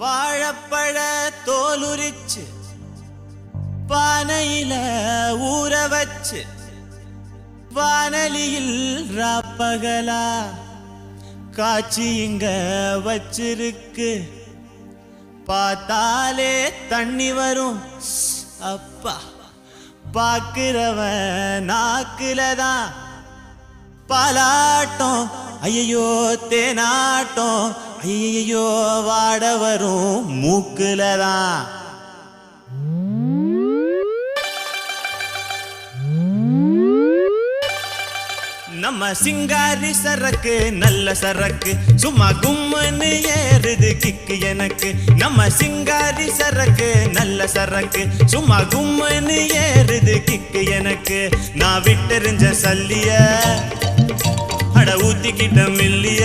வாழைப்பழ தோலுரிச்சு பானையில ஊற வச்சு வானலியில் ராப்பகலா காட்சி இங்க வச்சிருக்கு. பார்த்தாலே தண்ணி வரும் அப்பா, பாக்குறவன் நாக்குலதான் பாலாட்டம். ஐயோ தேனாட்டம், ஐயோ வாட வரும் மூக்குலதான். நம்ம சிங்காரி சரக்கு நல்ல சரக்கு, சும்மா கும்மன்னு ஏறுது கிக்கு எனக்கு. நம்ம சிங்காரி சரக்கு நல்ல சரக்கு, சும்மா கும்மன்னு ஏறுது கிக்கு எனக்கு. நான் விட்டெறிஞ்ச சல்லிய அட ஊத்திக்கிட்ட மில்லிய,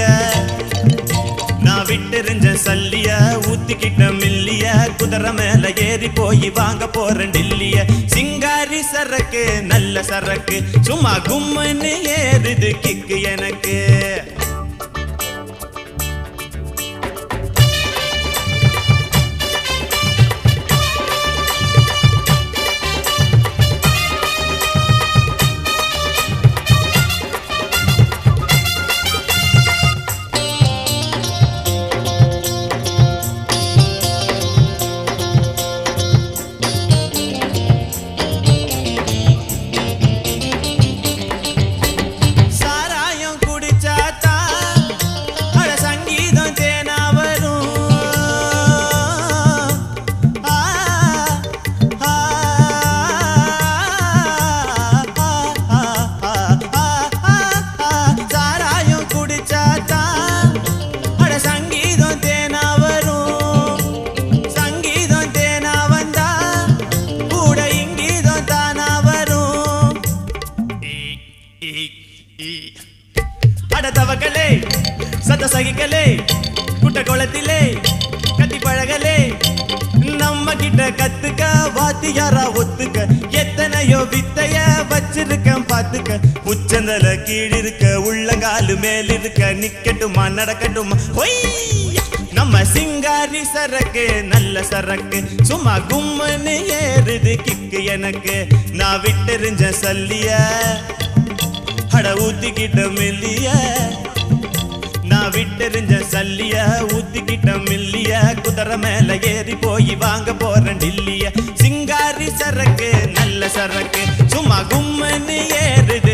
நான் விட்டெறிஞ்ச சல்லிய ஊத்திக்கிட்ட மில்லிய. குதிரை மேல ஏறி போய் வாங்க போறேன் டில்லிய. சிங்காரி சரக்கு நல்ல சரக்கு, சும்மா கும்மன்னு ஏறுது கிக்கு எனக்கு. அடதவகளே சத சகிகளே குட்ட குளத்திலே கத்தி பழகலே, நம்ம கிட்ட கத்துக்க வாத்தியாரா ஒத்துக்க. எத்தனையோ வித்தைய வச்சிருக்க பாத்துக்க. உச்சந்தல கீழிருக்க உள்ளங்காலு மேலிருக்க, நிக்கட்டுமா நடக்கட்டுமா ஹொய். நம்ம சிங்காரி சரக்கு நல்ல சரக்கு, சும்மா கும்மன்னு ஏறுது கிக்கு எனக்கு. நான் விட்டெறிஞ்ச சல்லிய அட ஊத்திக்கிட்ட மில்லிய, நான் விட்டெறிஞ்ச சல்லிய ஊத்திக்கிட்ட மில்லிய. குதிரை மேல ஏறி போய் வாங்க போறேன் டில்லிய. சிங்காரி சரக்கு நல்ல சரக்கு, சும்மா கும்மன்னு ஏறுது